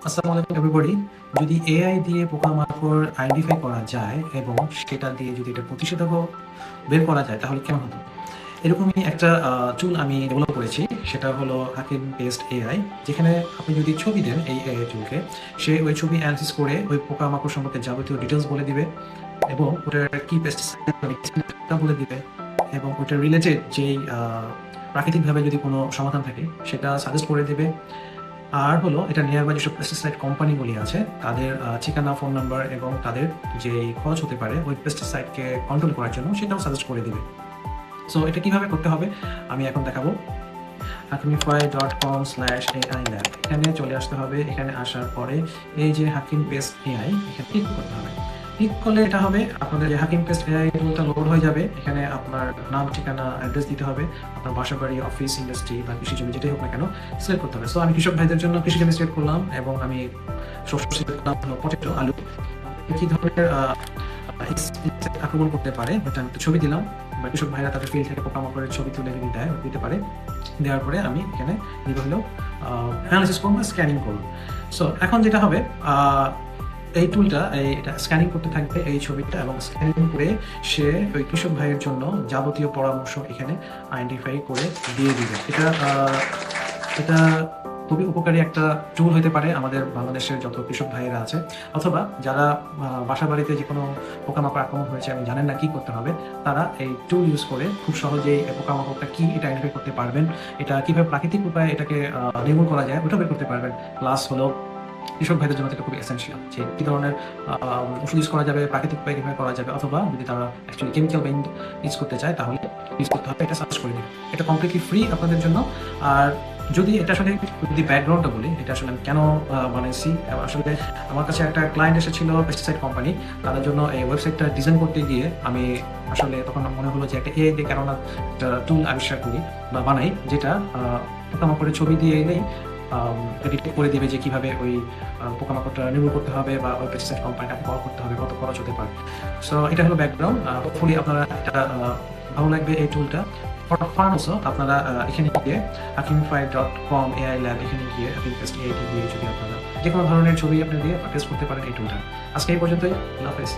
আসসালামু আলাইকুম এভরিবডি। যদি এআই দিয়ে পোকামাকড় আইডেন্টিফাই করা যায় এবং সেটা দিয়ে যদি এটা প্রতিষেধকও বের করা যায় তাহলে কেমন হতো? এরকমই একটা টুল আমি ডেভেলপ করেছি। সেটা হলো হাকিম পেস্ট এআই। যেখানে আপনি যদি ছবি দেন এই এআই টুলকে, সে ওই ছবি অ্যানালাইসিস করে ওই পোকামাকড় সম্পর্কে যাবতীয় ডিটেইলস বলে দিবে এবং ওটার কি পেস্টিসাইড বলে দিবে এবং ওটার রিলেটেড যেই প্রাকৃতিকভাবে যদি কোনো সমাধান থাকে সেটা সাজেস্ট করে দিবে। আর হলো এটা নিয়ার বাই যেসব পেস্টিসাইড কোম্পানিগুলি আছে তাদের ঠিকানা, ফোন নাম্বার এবং তাদের যে খরচ হতে পারে ওই পেস্টিসাইডকে কন্ট্রোল করার জন্য সেটাও সাজেস্ট করে দিবে। সো এটা কিভাবে করতে হবে আমি এখন দেখাবো। hakimify.com/AI lab এখানে চলে আসতে হবে। এখানে আসার পরে এই যে হাকিম পেস্ট এআই এখানে ক্লিক করতে হবে। ক্লিক করলে এটা হবে আপনাদের যে হাকিম পেস্ট এআই টুলটা লোড হয়ে যাবে। এখানে আপনার নাম, ঠিকানা, অ্যাড্রেস দিতে হবে। আপনার বাসা বাড়ি, অফিস, ইন্ডাস্ট্রি বা কৃষি জমি যেটাই হোক না কেন সিলেক্ট করতে হবে। সো আমি কৃষক ভাইদের জন্য কৃষি জমি সিলেক্ট করলাম এবং আমি শস্য সিলেক্ট করলাম হলো পটেটো, আলু। কি ধরনের আক্রমণ করতে পারে ওটা আমি একটা ছবি দিলাম বা কৃষক ভাইরা তাদের ফিল্ড থেকে পোকামাকড়ের ছবি তুলে যদি দেয় দিতে পারে। দেওয়ার পরে আমি এখানে দিব হলো অ্যানালিসিস করবো, স্ক্যানিং করবো। সো এখন যেটা হবে এই টুলটা এটা স্ক্যানিং করতে থাকবে এই ছবিটা এবং স্ক্যানিং করে সে ওই কৃষক ভাইয়ের জন্য যাবতীয় পরামর্শ এখানে আইডেন্টিফাই করে দিয়ে দিবে। এটা খুবই উপকারী একটা টুল হতে পারে আমাদের বাংলাদেশের যত কৃষক ভাইয়েরা আছে, অথবা যারা বাসা বাড়িতে যে কোনো পোকামাকড় আক্রমণ হয়েছে এবং জানেন না কি করতে হবে, তারা এই টুল ইউজ করে খুব সহজেই এই পোকামাকড়টা কি এটা আইডেন্টিফাই করতে পারবেন। এটা কিভাবে প্রাকৃতিক উপায়ে এটাকে নির্মূল করা যায় ওটা বের করতে পারবেন। প্লাস হলো কৃষক ভাইদের জন্য এটা খুবই এসেনশিয়াল যে কি ধরনের ওষুধ ইউজ করা যাবে, প্রাকৃতিক উপায় কিভাবে করা যাবে, অথবা যদি তারা অ্যাকচুয়ালি কেমিক্যাল বাইন্ড ইউজ করতে চায় তাহলে ইউজ করতে হবে। এটা সাজেস্ট করে দিই। এটা কমপ্লিটলি ফ্রি আপনাদের জন্য। আর যদি এটা আসলে যদি ব্যাকগ্রাউন্ডটা বলি, এটা আসলে আমি কেন বানাইছি, আসলে আমার কাছে একটা ক্লায়েন্ট এসেছিল পেস্টিসাইড কোম্পানি, তাদের জন্য এই ওয়েবসাইটটা ডিজাইন করতে গিয়ে আমি আসলে তখন মনে হলো যে একটা এআই দিয়ে কেননা একটা টুল আবিষ্কার করি বা বানাই যেটা পোকামাকড়ের ছবি দিয়ে এলেই ডিটেক্ট করে দিবে যে কিভাবে ওই পোকামাকড়টা নির্মূল করতে হবে বা ওই পেস্টিসাইড কোম্পানিটাকে কল করতে হবে, কত খরচ হতে পারে। সো এটা হলো ব্যাকগ্রাউন্ড। হোপফুলি আপনারা এটা ভালো লাগবে এই টুলটা। ফর ফান অলসো আপনারা এখানে গিয়ে hakimify.com AI lab এখানে গিয়ে হাকিম পেস্ট এআই দিয়ে যদি আপনারা যে কোনো ধরনের ছবি আপনি দিয়ে টেস্ট করতে পারেন এই টুলটা। আজকে এই পর্যন্তই। আল্লাহ হাফেজ।